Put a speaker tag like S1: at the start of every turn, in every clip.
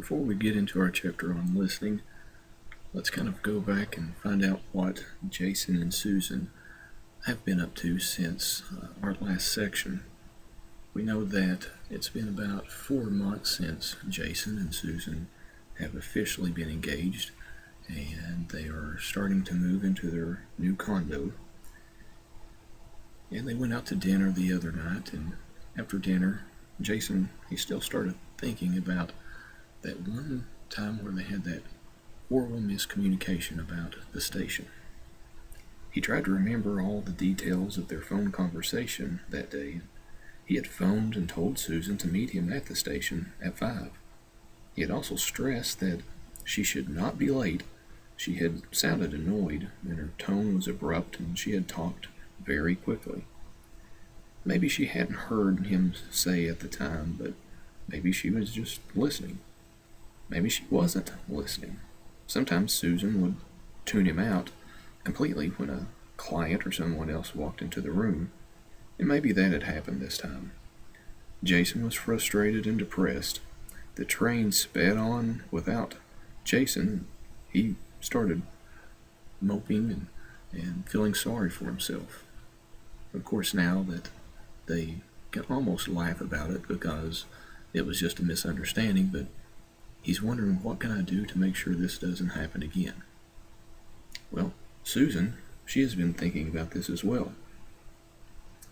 S1: Before we get into our chapter on listening, let's kind of go back and find out what Jason and Susan have been up to since our last section. We know that it's been about 4 months since Jason and Susan have officially been engaged, and they are starting to move into their new condo. And they went out to dinner the other night, and after dinner, Jason, he still started thinking about that one time where they had that horrible miscommunication about the station. He tried to remember all the details of their phone conversation that day. He had phoned and told Susan to meet him at the station at 5. He had also stressed that she should not be late. She had sounded annoyed, and her tone was abrupt, and she had talked very quickly. Maybe she hadn't heard him say at the time, but maybe she was just listening. Maybe she wasn't listening. Sometimes Susan would tune him out completely when a client or someone else walked into the room, and maybe that had happened this time. Jason was frustrated and depressed. The train sped on without Jason. He started moping and feeling sorry for himself. Of course, now that they can almost laugh about it because it was just a misunderstanding, but he's wondering, what can I do to make sure this doesn't happen again? Well, Susan, she has been thinking about this as well.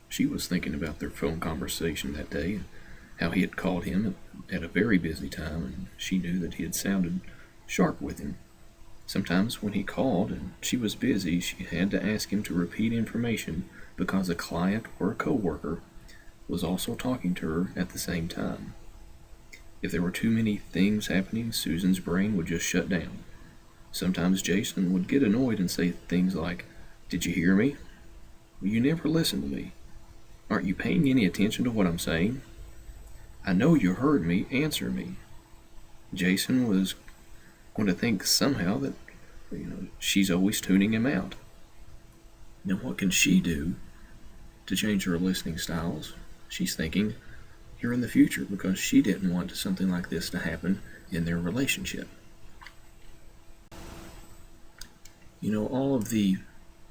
S1: She was thinking about their phone conversation that day, and how he had called him at a very busy time, and she knew that he had sounded sharp with him. Sometimes when he called and she was busy, she had to ask him to repeat information because a client or a coworker was also talking to her at the same time. If there were too many things happening, Susan's brain would just shut down. Sometimes Jason would get annoyed and say things like, "Did you hear me? Well, you never listen to me. Aren't you paying any attention to what I'm saying? I know you heard me. Answer me." Jason was going to think somehow that she's always tuning him out. Now, what can she do to change her listening styles? She's thinking here in the future, because she didn't want something like this to happen in their relationship. All of the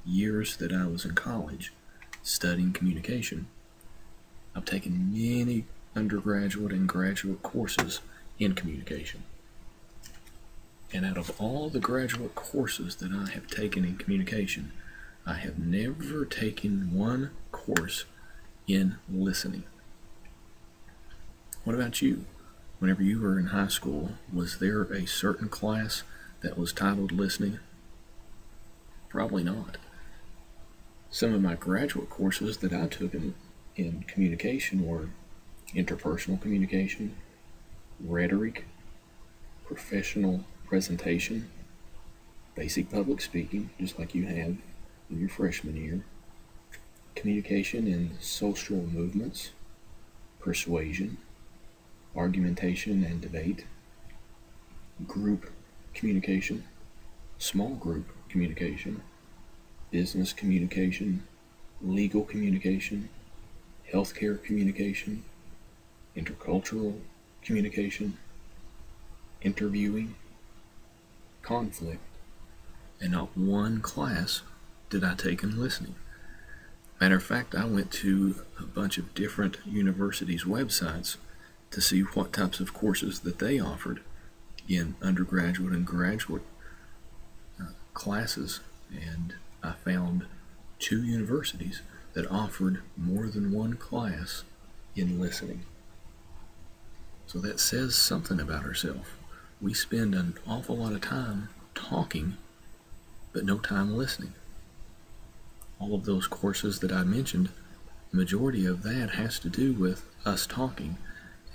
S1: years that I was in college studying communication, I've taken many undergraduate and graduate courses in communication. And out of all the graduate courses that I have taken in communication, I have never taken one course in listening. What about you? Whenever you were in high school, was there a certain class that was titled listening? Probably not. Some of my graduate courses that I took in communication were interpersonal communication, rhetoric, professional presentation, basic public speaking, just like you have in your freshman year, communication in social movements, persuasion, argumentation and debate, group communication, small group communication, business communication, legal communication, healthcare communication, intercultural communication, interviewing, conflict, and not one class did I take in listening. Matter of fact, I went to a bunch of different universities' websites to see what types of courses that they offered in undergraduate and graduate classes, and I found 2 universities that offered more than one class in listening. So that says something about ourselves. We spend an awful lot of time talking, but no time listening. All of those courses that I mentioned, the majority of that has to do with us talking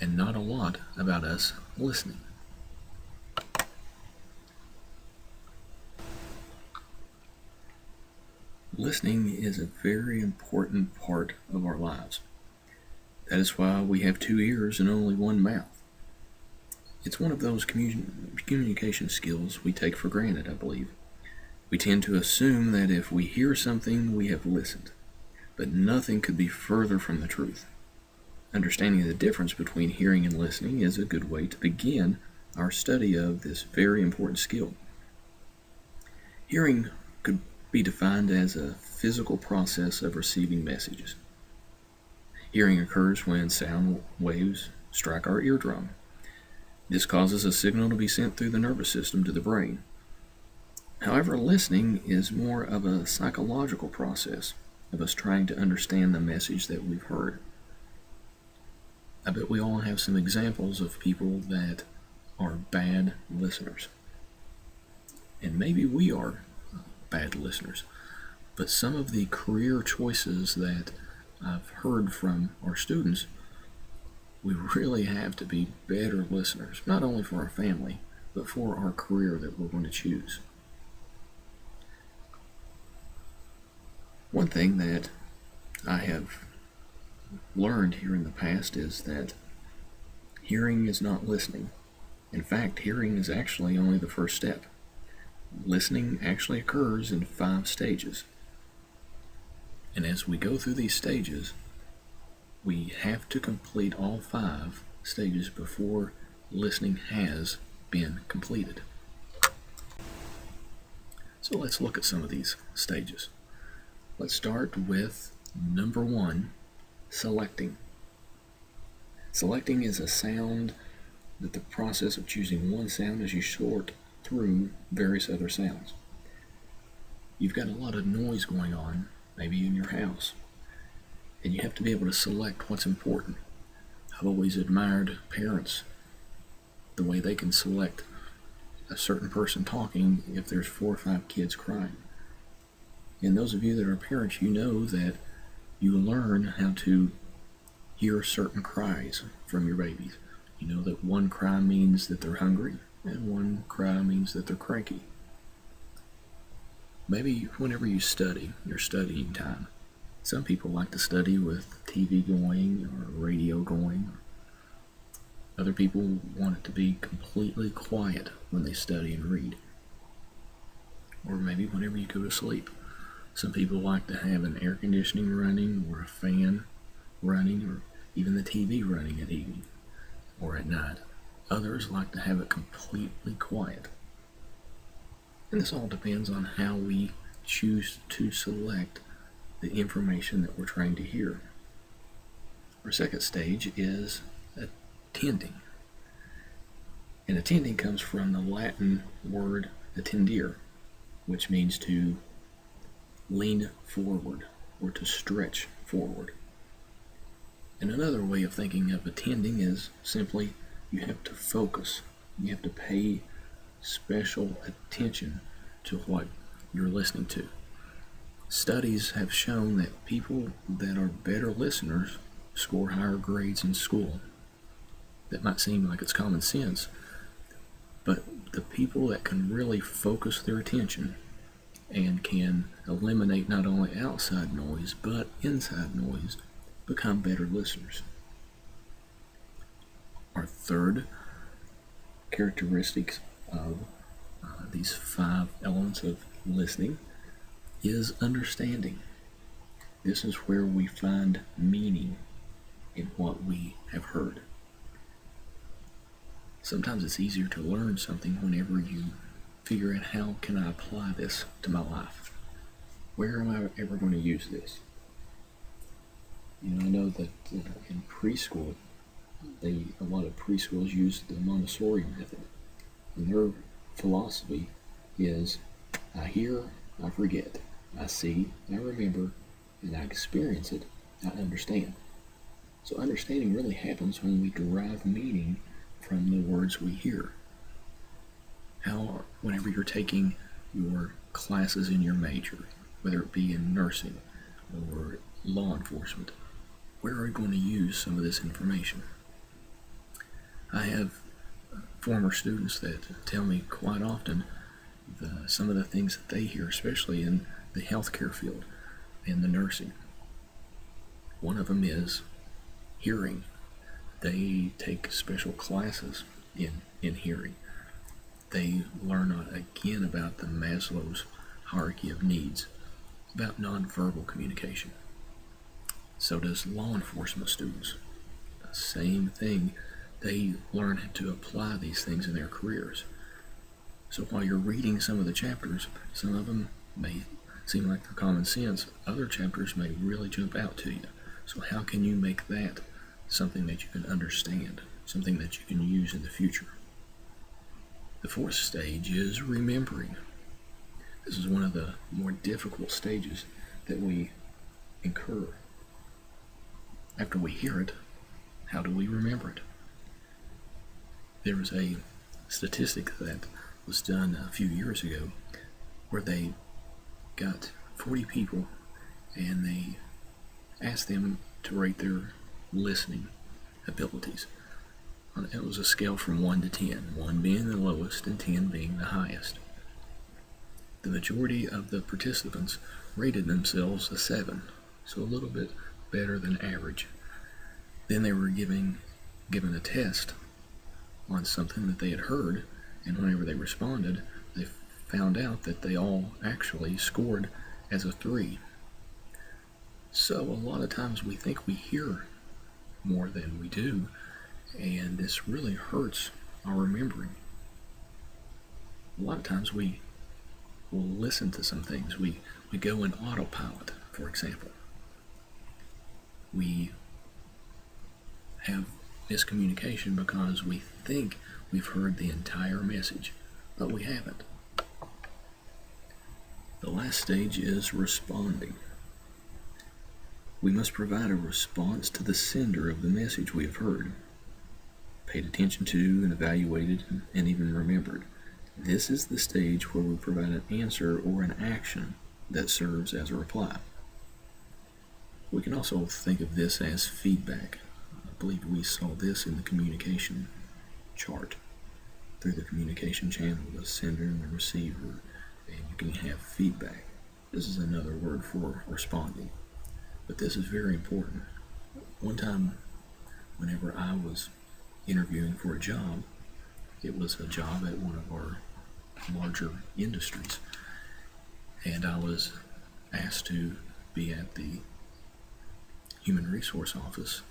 S1: and not a lot about us listening. Listening is a very important part of our lives. That is why we have 2 ears and only 1 mouth. It's one of those communication skills we take for granted, I believe. We tend to assume that if we hear something, we have listened, but nothing could be further from the truth. Understanding the difference between hearing and listening is a good way to begin our study of this very important skill. Hearing could be defined as a physical process of receiving messages. Hearing occurs when sound waves strike our eardrum. This causes a signal to be sent through the nervous system to the brain. However, listening is more of a psychological process of us trying to understand the message that we've heard. I bet we all have some examples of people that are bad listeners. And maybe we are bad listeners. But some of the career choices that I've heard from our students, we really have to be better listeners, not only for our family, but for our career that we're going to choose. One thing that I have learned here in the past is that hearing is not listening. In fact, hearing is actually only the first step. Listening actually occurs in 5 stages. And as we go through these stages, we have to complete all 5 stages before listening has been completed. So let's look at some of these stages. Let's start with number 1, selecting. Selecting is a sound that the process of choosing one sound as you sort through various other sounds. You've got a lot of noise going on, maybe in your house, and you have to be able to select what's important. I've always admired parents, the way they can select a certain person talking if there's 4 or 5 kids crying. And those of you that are parents, you know that you learn how to hear certain cries from your babies. You know that one cry means that they're hungry, and one cry means that they're cranky. Maybe whenever you study, your studying time. Some people like to study with TV going or radio going. Other people want it to be completely quiet when they study and read. Or maybe whenever you go to sleep. Some people like to have an air conditioning running or a fan running or even the TV running at evening or at night. Others like to have it completely quiet. And this all depends on how we choose to select the information that we're trying to hear. Our second stage is attending. And attending comes from the Latin word attendere, which means to lean forward or to stretch forward. And another way of thinking of attending is simply you have to focus. You have to pay special attention to what you're listening to. Studies have shown that people that are better listeners score higher grades in school. That might seem like it's common sense, but the people that can really focus their attention and can eliminate not only outside noise but inside noise become better listeners. Our third characteristics of these 5 elements of listening is understanding. This is where we find meaning in what we have heard. Sometimes it's easier to learn something whenever you figure out how can I apply this to my life. Where am I ever going to use this? I know that in preschool, a lot of preschools use the Montessori method. And their philosophy is, I hear, I forget. I see, I remember, and I experience it, I understand. So understanding really happens when we derive meaning from the words we hear. Whenever you're taking your classes in your major, whether it be in nursing or law enforcement, where are you going to use some of this information? I have former students that tell me quite often some of the things that they hear, especially in the healthcare field and the nursing. One of them is hearing. They take special classes in hearing. They learn again about the Maslow's hierarchy of needs, about nonverbal communication. So does law enforcement students. The same thing they learn to apply these things in their careers. So while you're reading some of the chapters, some of them may seem like they're common sense, other chapters may really jump out to you. So how can you make that something that you can understand, something that you can use in the future? The fourth stage is remembering. This is one of the more difficult stages that we incur. After we hear it, how do we remember it? There was a statistic that was done a few years ago where they got 40 people and they asked them to rate their listening abilities. It was a scale from 1 to 10, 1 being the lowest and 10 being the highest. The majority of the participants rated themselves a 7, so a little bit better than average. Then they were given a test on something that they had heard, and whenever they responded, they found out that they all actually scored as a 3. So a lot of times we think we hear more than we do, and this really hurts our remembering. A lot of times we will listen to some things. We go in autopilot, for example. We have miscommunication because we think we've heard the entire message, but we haven't. The last stage is responding. We must provide a response to the sender of the message we have heard, paid attention to and evaluated and even remembered. This is the stage where we provide an answer or an action that serves as a reply. We can also think of this as feedback. I believe we saw this in the communication chart. Through the communication channel, the sender and the receiver, and you can have feedback. This is another word for responding, but this is very important. One time, whenever I was interviewing for a job, it was a job at one of our larger industries, and I was asked to be at the human resource office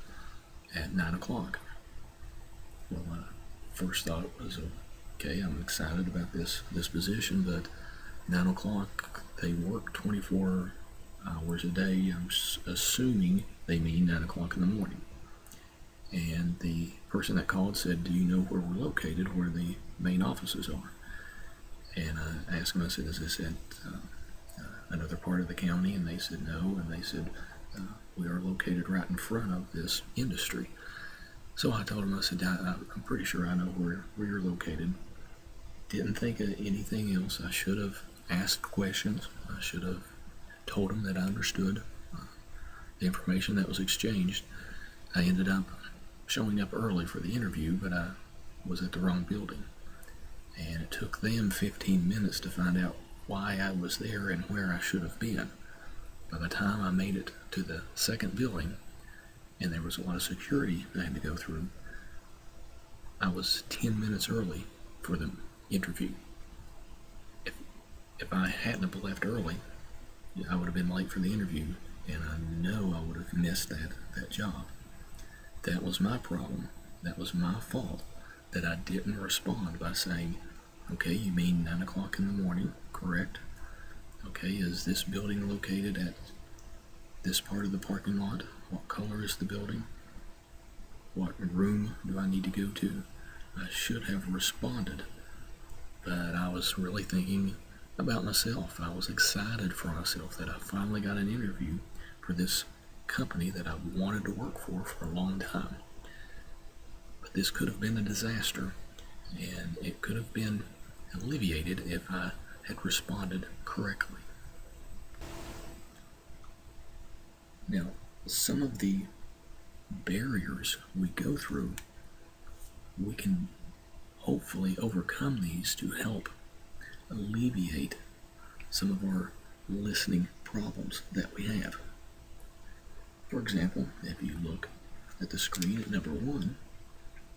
S1: at 9 o'clock. Well, my first thought was, okay, I'm excited about this position, but 9 o'clock, they work 24 hours a day. I'm assuming they mean 9 o'clock in the morning. And the person that called said, do you know where we're located, where the main offices are? And I asked them, I said, is this at another part of the county? And they said no, and they said, we are located right in front of this industry. So I told them, I said, I'm pretty sure I know where you're located. Didn't think of anything else. I should have asked questions. I should have told them that I understood the information that was exchanged. I ended up showing up early for the interview, but I was at the wrong building. And it took them 15 minutes to find out why I was there and where I should have been. By the time I made it to the second building, and there was a lot of security I had to go through, I was 10 minutes early for the interview. If I hadn't have left early, I would have been late for the interview, and I know I would have missed that job. That was my problem. That was my fault, that I didn't respond by saying, okay, you mean 9 o'clock in the morning, correct? Okay, is this building located at this part of the parking lot? What color is the building? What room do I need to go to? I should have responded, but I was really thinking about myself. I was excited for myself that I finally got an interview for this company that I wanted to work for a long time. But this could have been a disaster, and it could have been alleviated if I had responded correctly. Now, some of the barriers we go through, we can hopefully overcome these to help alleviate some of our listening problems that we have. For example, if you look at the screen at number 1,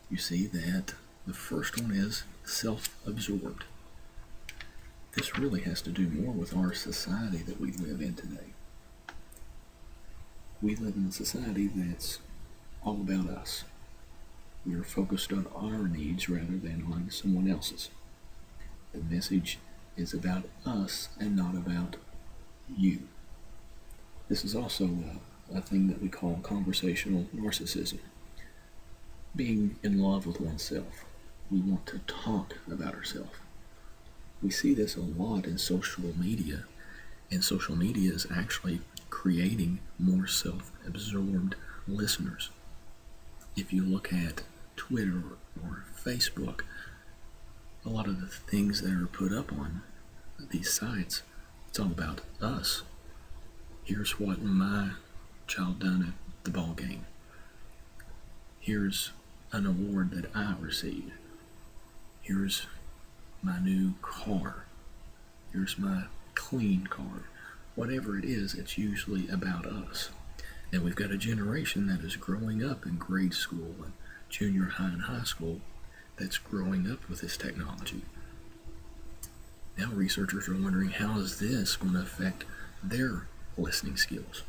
S1: you see that the first one is self-absorbed. This really has to do more with our society that we live in today. We live in a society that's all about us. We are focused on our needs rather than on someone else's. The message is about us and not about you. This is also a thing that we call conversational narcissism. Being in love with oneself. We want to talk about ourselves. We see this a lot in social media, and social media is actually creating more self-absorbed listeners. If you look at Twitter or Facebook, a lot of the things that are put up on these sites, it's all about us. Here's what my child done at the ball game. Here's an award that I received. Here's my new car. Here's my clean car. Whatever it is, it's usually about us. And we've got a generation that is growing up in grade school and junior high and high school that's growing up with this technology. Now researchers are wondering, how is this going to affect their listening skills?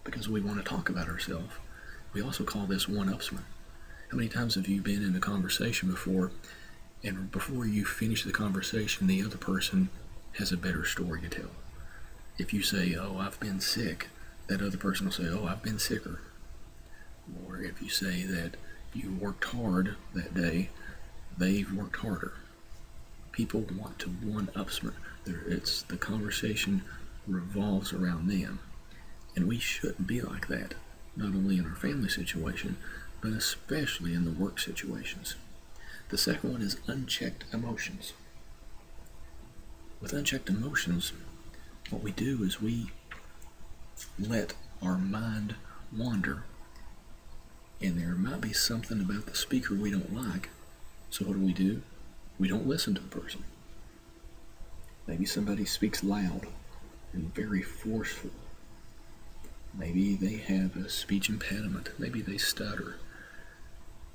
S1: Because we want to talk about ourselves. We also call this one-upsman. How many times have you been in a conversation before, and before you finish the conversation, the other person has a better story to tell? If you say, "Oh, I've been sick," that other person will say, "Oh, I've been sicker." Or if you say that you worked hard that day, they've worked harder. People want to one-upsman. It's the conversation revolves around them. And we shouldn't be like that, not only in our family situation, but especially in the work situations. The second one is unchecked emotions. With unchecked emotions, what we do is we let our mind wander, and there might be something about the speaker we don't like. So what do? We don't listen to the person. Maybe somebody speaks loud and very forceful. Maybe they have a speech impediment. Maybe they stutter.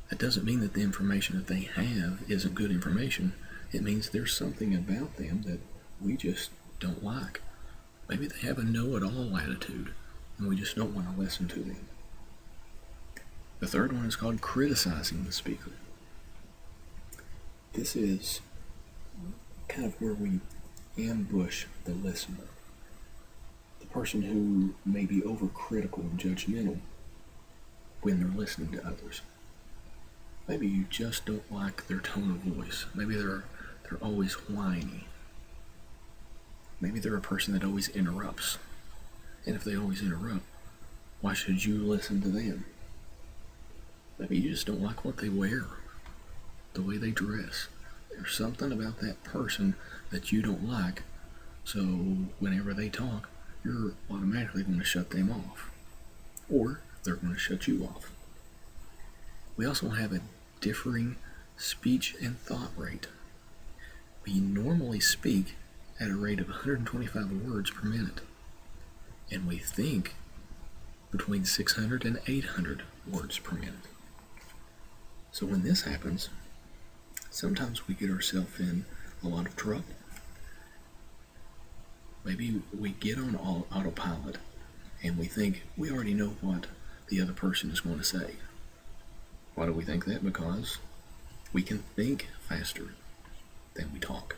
S1: That doesn't mean that the information that they have isn't good information. It means there's something about them that we just don't like. Maybe they have a know-it-all attitude, and we just don't want to listen to them. The third one is called criticizing the speaker. This is kind of where we ambush the listener. The person who may be overcritical and judgmental when they're listening to others. Maybe you just don't like their tone of voice. Maybe they're always whiny. Maybe they're a person that always interrupts. And if they always interrupt, why should you listen to them? Maybe you just don't like what they wear, the way they dress. There's something about that person that you don't like, so whenever they talk, you're automatically going to shut them off. Or they're going to shut you off. We also have a differing speech and thought rate. We normally speak at a rate of 125 words per minute, and we think between 600 and 800 words per minute. So when this happens, sometimes we get ourselves in a lot of trouble. Maybe we get on autopilot and we think we already know what the other person is going to say. Why do we think that? Because we can think faster than we talk.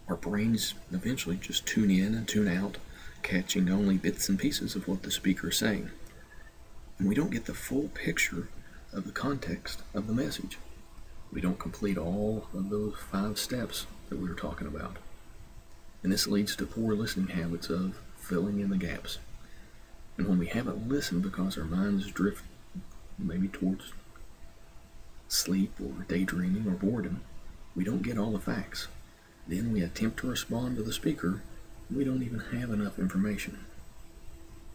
S1: Our brains eventually just tune in and tune out, catching only bits and pieces of what the speaker is saying. And we don't get the full picture of the context of the message. We don't complete all of those 5 steps that we were talking about. And this leads to poor listening habits of filling in the gaps. And when we haven't listened because our minds drift maybe towards sleep or daydreaming or boredom, we don't get all the facts. Then we attempt to respond to the speaker, and we don't even have enough information.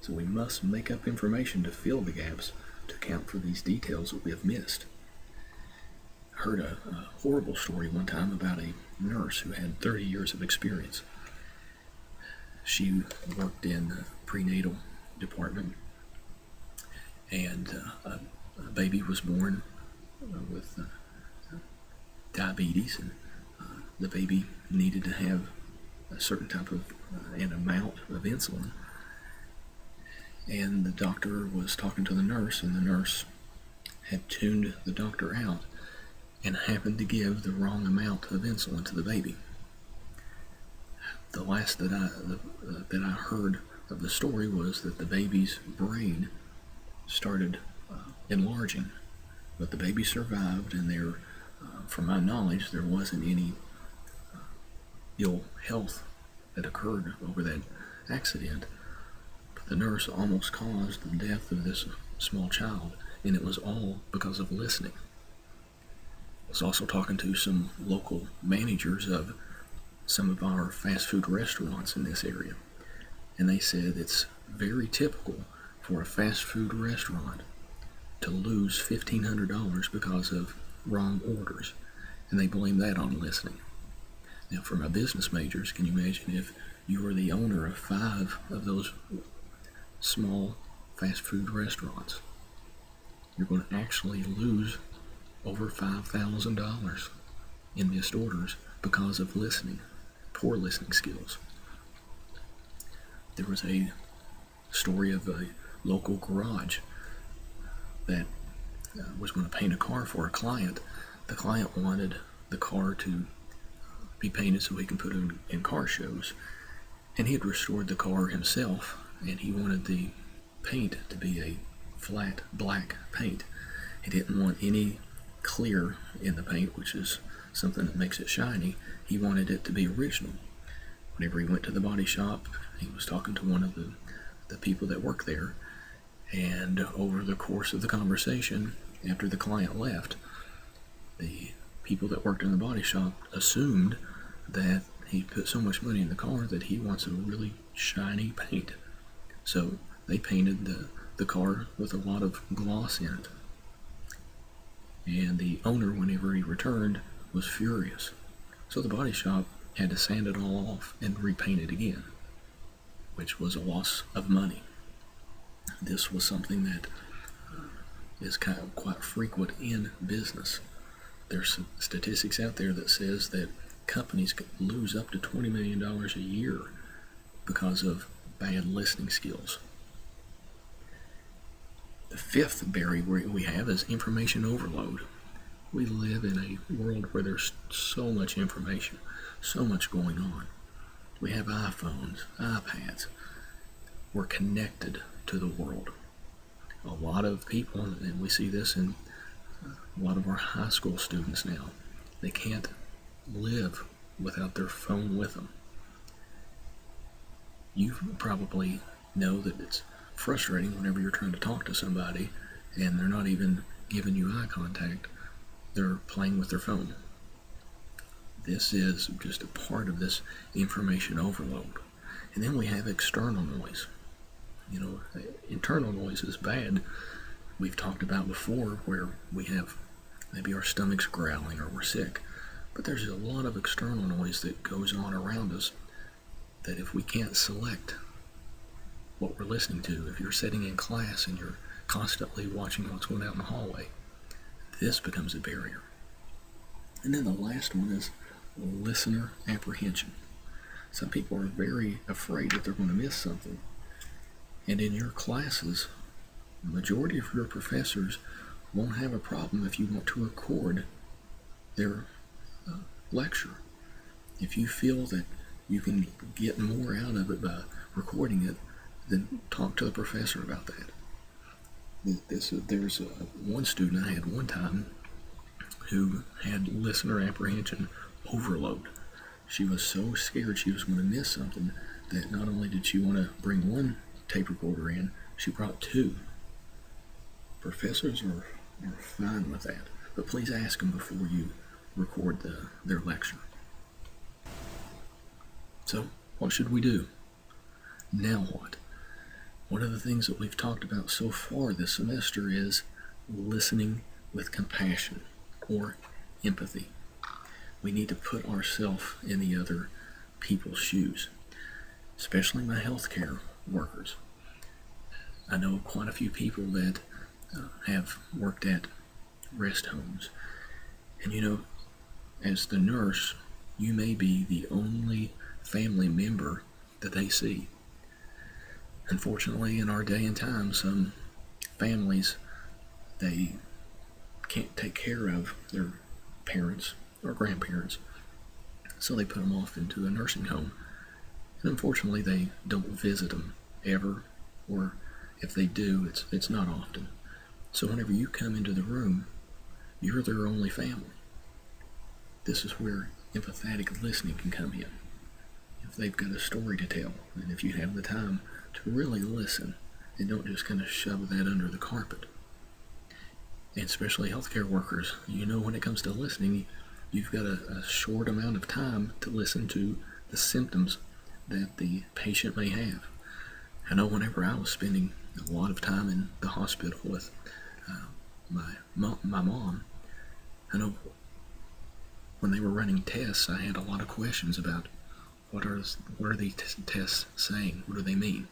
S1: So we must make up information to fill the gaps to account for these details that we have missed. I heard a horrible story one time about a nurse who had 30 years of experience. She worked in the prenatal department, and a baby was born with diabetes, and the baby needed to have a certain type of an amount of insulin. And the doctor was talking to the nurse, and the nurse had tuned the doctor out and happened to give the wrong amount of insulin to the baby. The last that I heard of the story was that the baby's brain started enlarging, but the baby survived, and from my knowledge, there wasn't any ill health that occurred over that accident. But the nurse almost caused the death of this small child, and it was all because of listening. I was also talking to some local managers of some of our fast food restaurants in this area, and they said it's very typical for a fast food restaurant to lose $1,500 because of wrong orders, and they blame that on listening. Now, for my business majors, can you imagine if you were the owner of 5 of those small fast food restaurants? You're going to actually lose over $5,000 in missed orders because of listening, poor listening skills. There was a story of a local garage that was going to paint a car for a client. The client wanted the car to be painted so he can put it in car shows, and he had restored the car himself, and he wanted the paint to be a flat black paint. He didn't want any clear in the paint, which is something that makes it shiny. He wanted it to be original. Whenever he went to the body shop, he was talking to one of the people that work there, and over the course of the conversation, after the client left, the people that worked in the body shop assumed that he put so much money in the car that he wants a really shiny paint. So they painted the car with a lot of gloss in it. And the owner, whenever he returned, was furious. So the body shop had to sand it all off and repaint it again, which was a loss of money. This was something that is quite frequent in business. There's statistics out there that says that companies could lose up to $20 million a year because of bad listening skills. The fifth barrier we have is information overload. We live in a world where there's so much information, so much going on. We have iPhones, iPads. We're connected to the world. A lot of people, and we see this in a lot of our high school students now, they can't live without their phone with them. You probably know that it's frustrating whenever you're trying to talk to somebody and they're not even giving you eye contact. They're playing with their phone. This is just a part of this information overload. And then we have external noise. Internal noise is bad. We've talked about before where we have maybe our stomach's growling or we're sick. But there's a lot of external noise that goes on around us that if we can't select what we're listening to, if you're sitting in class and you're constantly watching what's going out in the hallway, this becomes a barrier. And then the last one is listener apprehension. Some people are very afraid that they're going to miss something. And in your classes, the majority of your professors won't have a problem if you want to record their lecture. If you feel that you can get more out of it by recording it, then talk to the professor about that. There's one student I had one time who had listener apprehension overload. She was so scared she was going to miss something that not only did she want to bring one tape recorder in, she brought 2. Professors are fine with that, but please ask them before you record their lecture. So, what should we do? Now what? One of the things that we've talked about so far this semester is listening with compassion or empathy. We need to put ourselves in the other people's shoes, especially my healthcare workers. I know quite a few people that have worked at rest homes. And as the nurse, you may be the only family member that they see. Unfortunately, in our day and time, some families, they can't take care of their parents or grandparents, so they put them off into a nursing home. And unfortunately, they don't visit them ever, or if they do, it's not often. So whenever you come into the room, you're their only family. This is where empathetic listening can come in. If they've got a story to tell, and if you have the time to really listen and don't just kind of shove that under the carpet. And especially healthcare workers, when it comes to listening, you've got a short amount of time to listen to the symptoms that the patient may have. I know whenever I was spending a lot of time in the hospital with my mom, I know when they were running tests, I had a lot of questions about what are these tests saying? What do they mean?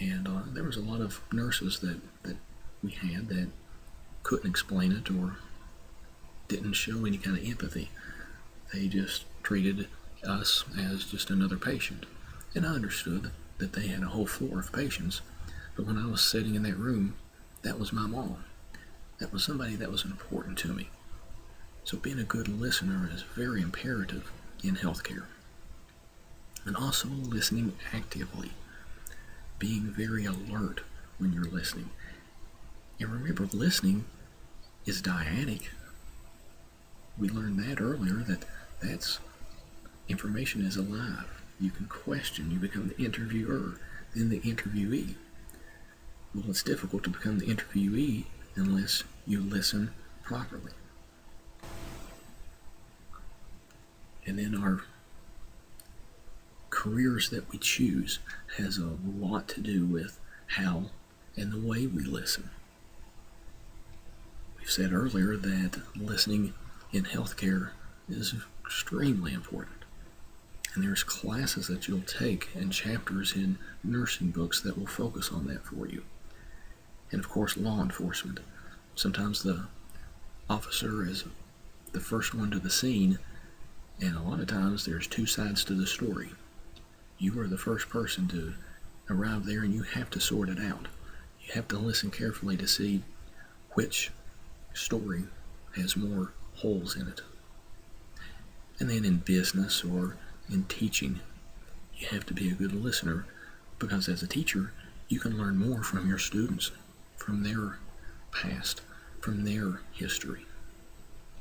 S1: And there was a lot of nurses that we had that couldn't explain it or didn't show any kind of empathy. They just treated us as just another patient. And I understood that they had a whole floor of patients, but when I was sitting in that room, that was my mom. That was somebody that was important to me. So being a good listener is very imperative in healthcare. And also listening actively. Being very alert when you're listening. And remember, listening is dyadic. We learned that earlier, that's information is alive. You can question, you become the interviewer, then the interviewee. Well, it's difficult to become the interviewee unless you listen properly. And then our careers that we choose has a lot to do with how and the way we listen. We've said earlier that listening in healthcare is extremely important. And there's classes that you'll take and chapters in nursing books that will focus on that for you. And of course, law enforcement. Sometimes the officer is the first one to the scene, and a lot of times there's two sides to the story. You are the first person to arrive there, and you have to sort it out. You have to listen carefully to see which story has more holes in it. And then in business or in teaching, you have to be a good listener, because as a teacher, you can learn more from your students, from their past, from their history.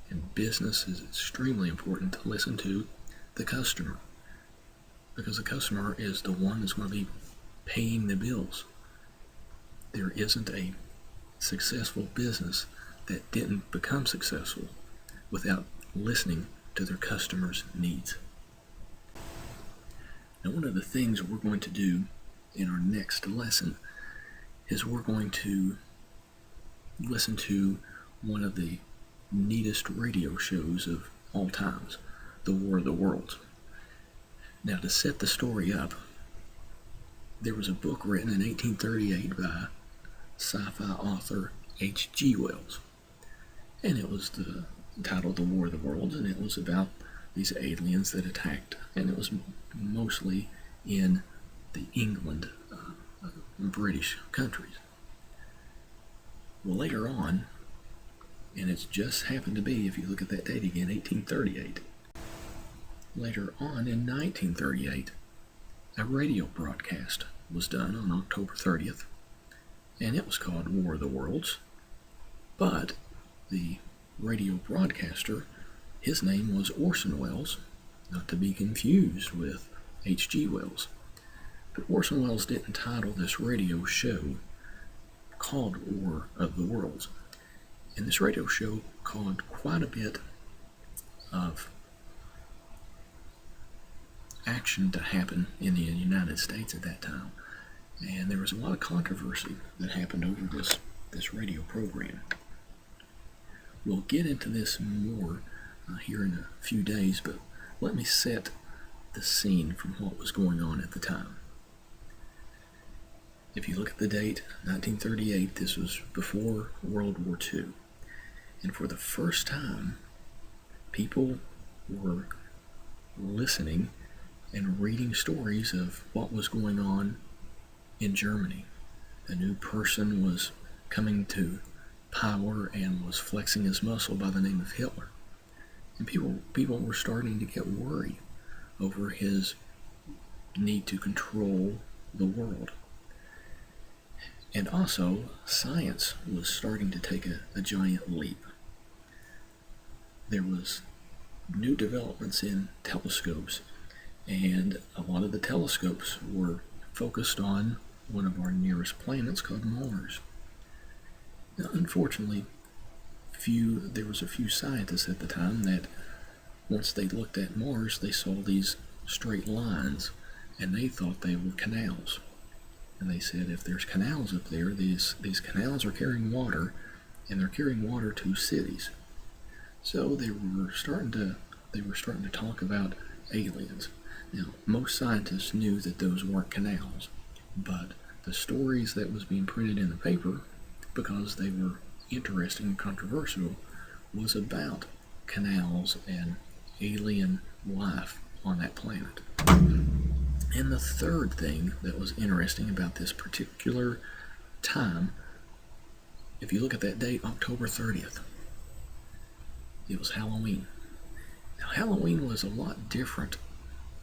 S1: And business is extremely important to listen to the customer, because the customer is the one that's going to be paying the bills. There isn't a successful business that didn't become successful without listening to their customers' needs. Now, one of the things we're going to do in our next lesson is we're going to listen to one of the neatest radio shows of all times, The War of the Worlds. Now, to set the story up, there was a book written in 1838 by sci-fi author H.G. Wells, and it was titled The War of the Worlds, and it was about these aliens that attacked, and it was mostly in the England, British countries. Well, later on, and it's just happened to be, if you look at that date again, 1838. Later on in 1938, a radio broadcast was done on October 30th, and it was called War of the Worlds, but the radio broadcaster, his name was Orson Welles, not to be confused with H.G. Wells. But Orson Welles didn't title this radio show called War of the Worlds. And this radio show caused quite a bit of action to happen in the United States at that time. And there was a lot of controversy that happened over this radio program. We'll get into this more here in a few days, but let me set the scene from what was going on at the time. If you look at the date, 1938, this was before World War II. And for the first time, people were listening and reading stories of what was going on in Germany. A new person was coming to power and was flexing his muscle by the name of Hitler. And people were starting to get worried over his need to control the world. And also, science was starting to take a giant leap. There was new developments in telescopes, and a lot of the telescopes were focused on one of our nearest planets called Mars. Now, unfortunately, there was a few scientists at the time that once they looked at Mars, they saw these straight lines, and they thought they were canals. And they said, if there's canals up there, these canals are carrying water, and they're carrying water to cities. So they were starting to talk about aliens. Now, most scientists knew that those weren't canals, but the stories that was being printed in the paper, because they were interesting and controversial, was about canals and alien life on that planet. And the third thing that was interesting about this particular time, if you look at that date, October 30th, it was Halloween. Now, Halloween was a lot different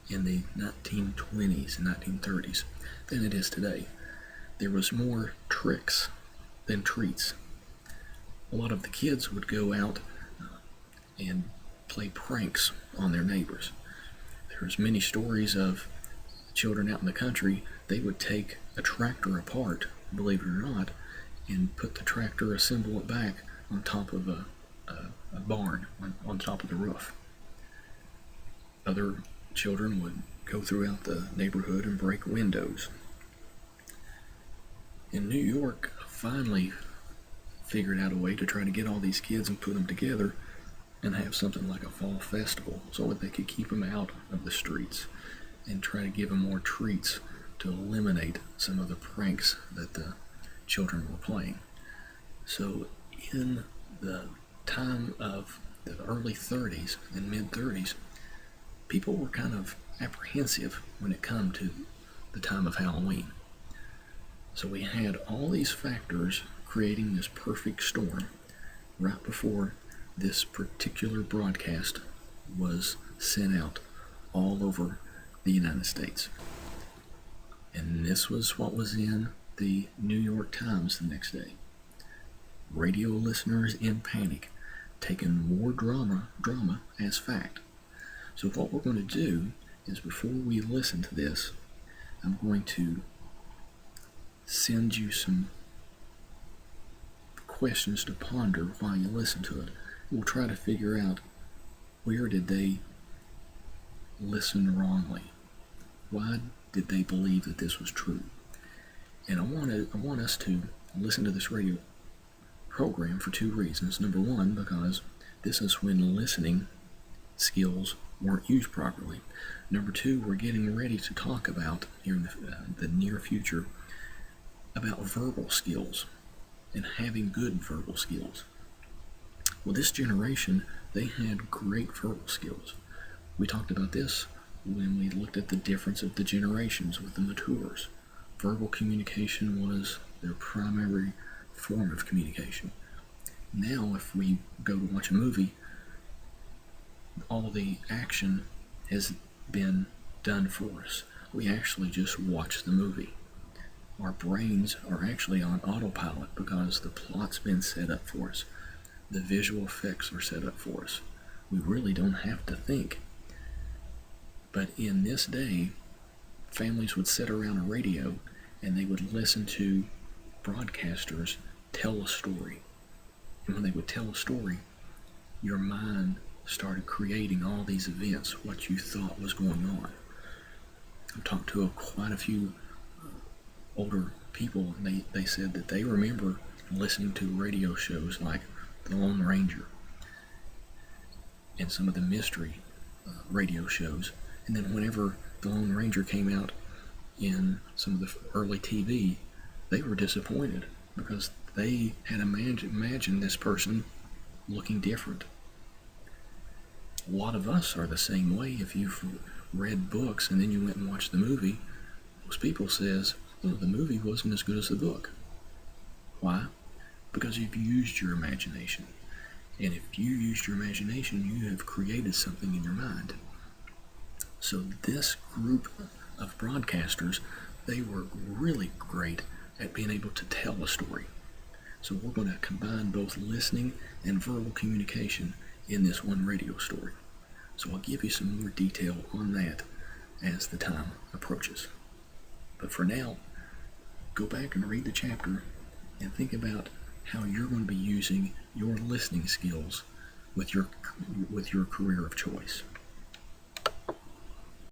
S1: in the 1920s and 1930s than it is today. There was more tricks than treats. A lot of the kids would go out and play pranks on their neighbors. There's many stories of children out in the country. They would take a tractor apart, believe it or not, and put the tractor, assemble it back on top of a barn, on top of the roof. Other children would go throughout the neighborhood and break windows. In New York, finally figured out a way to try to get all these kids and put them together and have something like a fall festival so that they could keep them out of the streets and try to give them more treats to eliminate some of the pranks that the children were playing. So in the time of the early 30s and mid 30s, people were kind of apprehensive when it came to the time of Halloween. So we had all these factors creating this perfect storm right before this particular broadcast was sent out all over the United States. And this was what was in the New York Times the next day. Radio listeners in panic, taking more drama as fact. So what we're going to do is, before we listen to this, I'm going to send you some questions to ponder while you listen to it. We'll try to figure out, where did they listen wrongly? Why did they believe that this was true? And I want us to listen to this radio program for two reasons. Number one, because this is when listening skills weren't used properly. Number two, we're getting ready to talk about, here in the near future, about verbal skills and having good verbal skills. Well, this generation, they had great verbal skills. We talked about this when we looked at the difference of the generations with the matures. Verbal communication was their primary form of communication. Now, if we go to watch a movie, all the action has been done for us. We actually just watch the movie. Our brains are actually on autopilot because the plot's been set up for us. The visual effects are set up for us. We really don't have to think. But in this day, families would sit around a radio and they would listen to broadcasters tell a story. And when they would tell a story, your mind started creating all these events, what you thought was going on. I've talked to quite a few older people, and they said that they remember listening to radio shows like The Lone Ranger and some of the mystery radio shows. And then whenever The Lone Ranger came out in some of the early TV, they were disappointed because they had imagined this person looking different. A lot of us are the same way. If you've read books and then you went and watched the movie, most people says, oh, the movie wasn't as good as the book. Why? because you've used your imagination. And if you used your imagination, you have created something in your mind. So this group of broadcasters, they were really great at being able to tell a story. So we're going to combine both listening and verbal communication in this one radio story. So I'll give you some more detail on that as the time approaches. But for now, go back and read the chapter and think about how you're going to be using your listening skills with your career of choice.